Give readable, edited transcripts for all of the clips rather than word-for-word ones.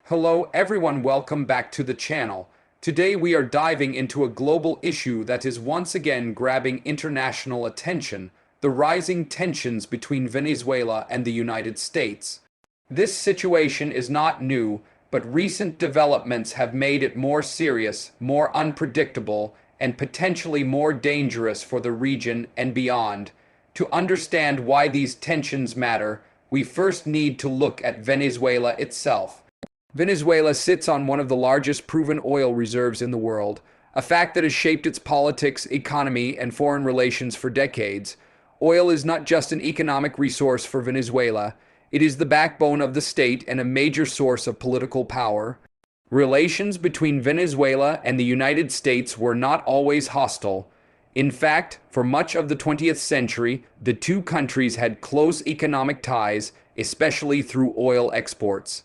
Hello everyone, welcome back to the channel. Today we are diving into a global issue that is once again grabbing international attention, the rising tensions between Venezuela and the United States. This situation is not new, but recent developments have made it more serious, more unpredictable, and potentially more dangerous for the region and beyond. To understand why these tensions matter, we first need to look at Venezuela itself. Venezuela sits on one of the largest proven oil reserves in the world, a fact that has shaped its politics, economy, and foreign relations for decades. Oil is not just an economic resource for Venezuela, it is the backbone of the state and a major source of political power. Relations between Venezuela and the United States were not always hostile. In fact, for much of the 20th century, the two countries had close economic ties, especially through oil exports.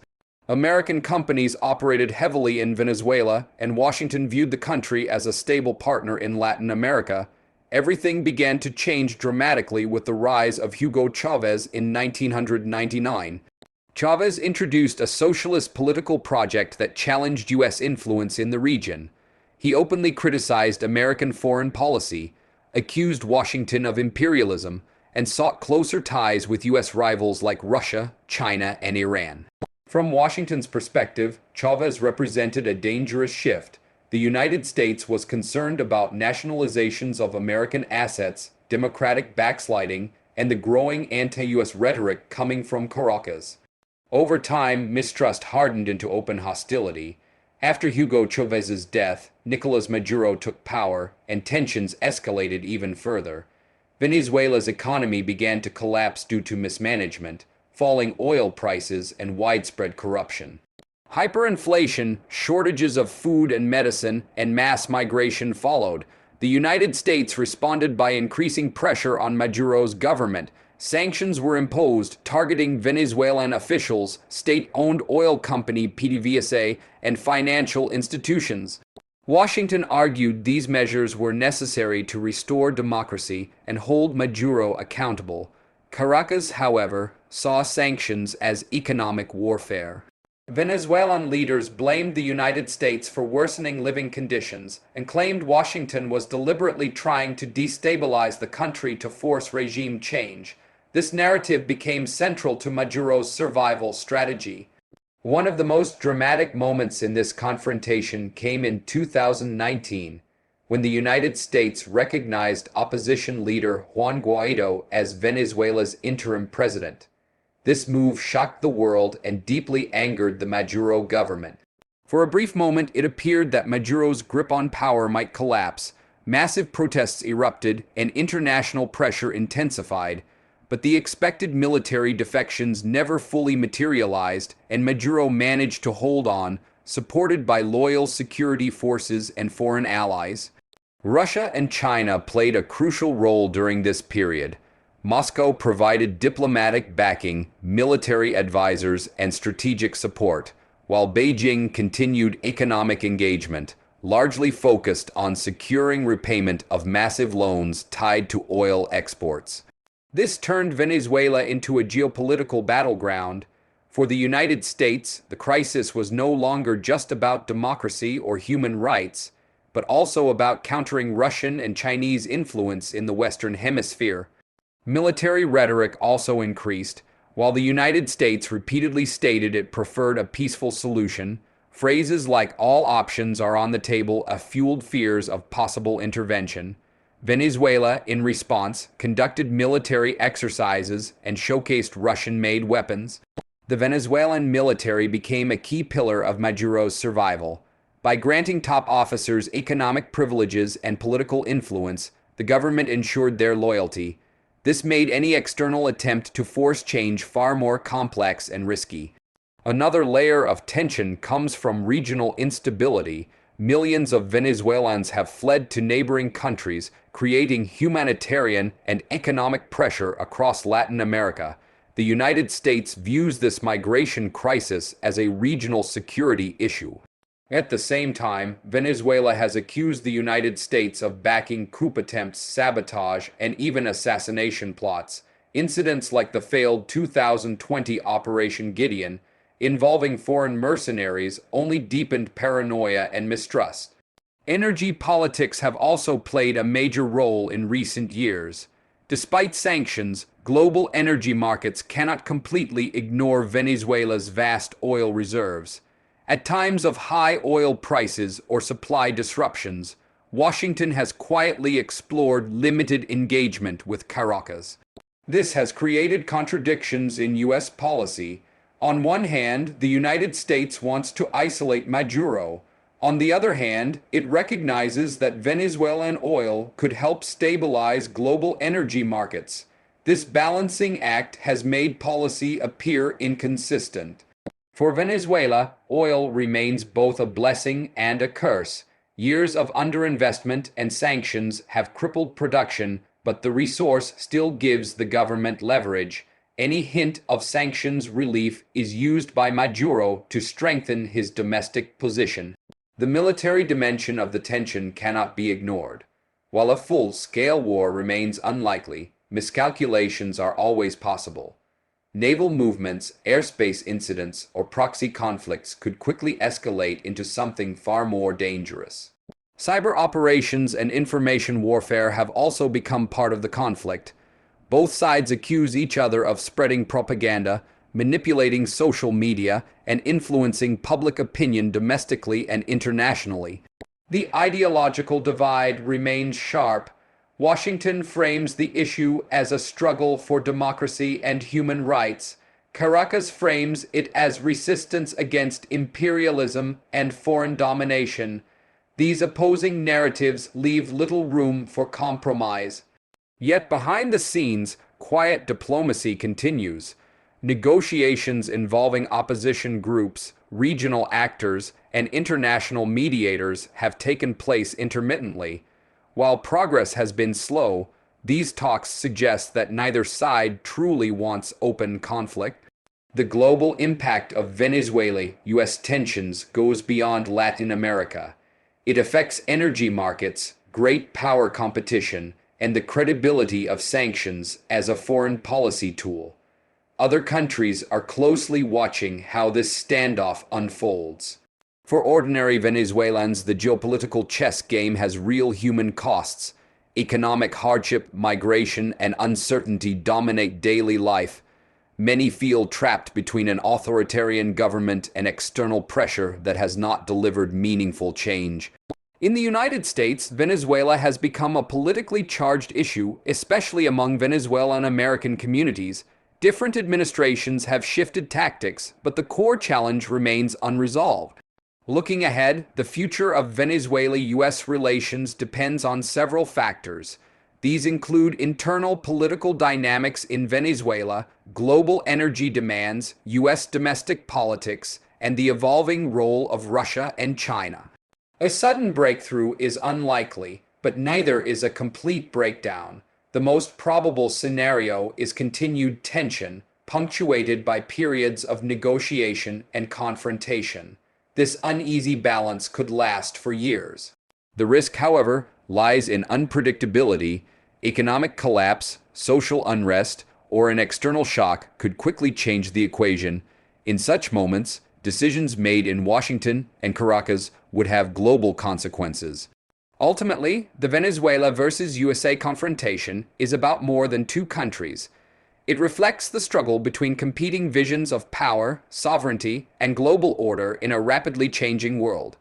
American companies operated heavily in Venezuela, and Washington viewed the country as a stable partner in Latin America. Everything began to change dramatically with the rise of Hugo Chavez in 1999. Chavez introduced a socialist political project that challenged U.S. influence in the region. He openly criticized American foreign policy, accused Washington of imperialism, and sought closer ties with U.S. rivals like Russia, China, and Iran. From Washington's perspective, Chavez represented a dangerous shift. The United States was concerned about nationalizations of American assets, democratic backsliding, and the growing anti-U.S. rhetoric coming from Caracas. Over time, mistrust hardened into open hostility. After Hugo Chavez's death, Nicolás Maduro took power, and tensions escalated even further. Venezuela's economy began to collapse due to mismanagement, falling oil prices, and widespread corruption. Hyperinflation, shortages of food and medicine, and mass migration followed. The United States responded by increasing pressure on Maduro's government. Sanctions were imposed, targeting Venezuelan officials, state-owned oil company PDVSA, and financial institutions. Washington argued these measures were necessary to restore democracy and hold Maduro accountable. Caracas, however, saw sanctions as economic warfare. Venezuelan leaders blamed the United States for worsening living conditions and claimed Washington was deliberately trying to destabilize the country to force regime change. This narrative became central to Maduro's survival strategy. One of the most dramatic moments in this confrontation came in 2019, when the United States recognized opposition leader Juan Guaido as Venezuela's interim president. This move shocked the world and deeply angered the Maduro government. For a brief moment, it appeared that Maduro's grip on power might collapse. Massive protests erupted and international pressure intensified, but the expected military defections never fully materialized, and Maduro managed to hold on, supported by loyal security forces and foreign allies. Russia and China played a crucial role during this period. Moscow provided diplomatic backing, military advisors, and strategic support, while Beijing continued economic engagement, largely focused on securing repayment of massive loans tied to oil exports. This turned Venezuela into a geopolitical battleground. For the United States, the crisis was no longer just about democracy or human rights, but also about countering Russian and Chinese influence in the Western Hemisphere. Military rhetoric also increased. While the United States repeatedly stated it preferred a peaceful solution, phrases like "all options are on the table" fueled fears of possible intervention. Venezuela, in response, conducted military exercises and showcased Russian-made weapons. The Venezuelan military became a key pillar of Maduro's survival. By granting top officers economic privileges and political influence, the government ensured their loyalty. This made any external attempt to force change far more complex and risky. Another layer of tension comes from regional instability. Millions of Venezuelans have fled to neighboring countries, creating humanitarian and economic pressure across Latin America. The United States views this migration crisis as a regional security issue. At the same time, Venezuela has accused the United States of backing coup attempts, sabotage, and even assassination plots. Incidents like the failed 2020 Operation Gideon involving foreign mercenaries only deepened paranoia and mistrust. Energy politics have also played a major role in recent years. Despite sanctions, global energy markets cannot completely ignore Venezuela's vast oil reserves. At times of high oil prices or supply disruptions, Washington has quietly explored limited engagement with Caracas. This has created contradictions in U.S. policy. On one hand, the United States wants to isolate Maduro. On the other hand, it recognizes that Venezuelan oil could help stabilize global energy markets. This balancing act has made policy appear inconsistent. For Venezuela, oil remains both a blessing and a curse. Years of underinvestment and sanctions have crippled production, but the resource still gives the government leverage. Any hint of sanctions relief is used by Maduro to strengthen his domestic position. The military dimension of the tension cannot be ignored. While a full-scale war remains unlikely, miscalculations are always possible. Naval movements, airspace incidents, or proxy conflicts could quickly escalate into something far more dangerous. Cyber operations and information warfare have also become part of the conflict. Both sides accuse each other of spreading propaganda, manipulating social media, and influencing public opinion domestically and internationally. The ideological divide remains sharp. Washington frames the issue as a struggle for democracy and human rights. Caracas frames it as resistance against imperialism and foreign domination. These opposing narratives leave little room for compromise. Yet behind the scenes, quiet diplomacy continues. Negotiations involving opposition groups, regional actors, and international mediators have taken place intermittently. While progress has been slow, these talks suggest that neither side truly wants open conflict. The global impact of Venezuela-U.S. tensions goes beyond Latin America. It affects energy markets, great power competition, and the credibility of sanctions as a foreign policy tool. Other countries are closely watching how this standoff unfolds. For ordinary Venezuelans, the geopolitical chess game has real human costs. Economic hardship, migration, and uncertainty dominate daily life. Many feel trapped between an authoritarian government and external pressure that has not delivered meaningful change. In the United States, Venezuela has become a politically charged issue, especially among Venezuelan American communities. Different administrations have shifted tactics, but the core challenge remains unresolved. Looking ahead, the future of Venezuela-U.S. relations depends on several factors. These include internal political dynamics in Venezuela, global energy demands, U.S. domestic politics, and the evolving role of Russia and China. A sudden breakthrough is unlikely, but neither is a complete breakdown. The most probable scenario is continued tension, punctuated by periods of negotiation and confrontation. This uneasy balance could last for years. The risk, however, lies in unpredictability. Economic collapse, social unrest, or an external shock could quickly change the equation. In such moments, decisions made in Washington and Caracas would have global consequences. Ultimately, the Venezuela versus USA confrontation is about more than two countries. It reflects the struggle between competing visions of power, sovereignty, and global order in a rapidly changing world.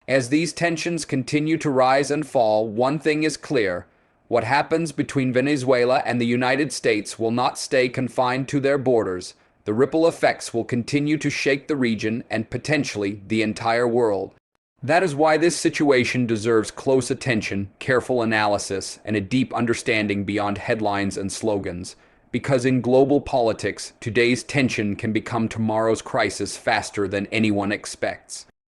As these tensions continue to rise and fall, one thing is clear: what happens between Venezuela and the United States will not stay confined to their borders. The ripple effects will continue to shake the region and potentially the entire world. That is why this situation deserves close attention, careful analysis, and a deep understanding beyond headlines and slogans. Because in global politics, today's tension can become tomorrow's crisis faster than anyone expects.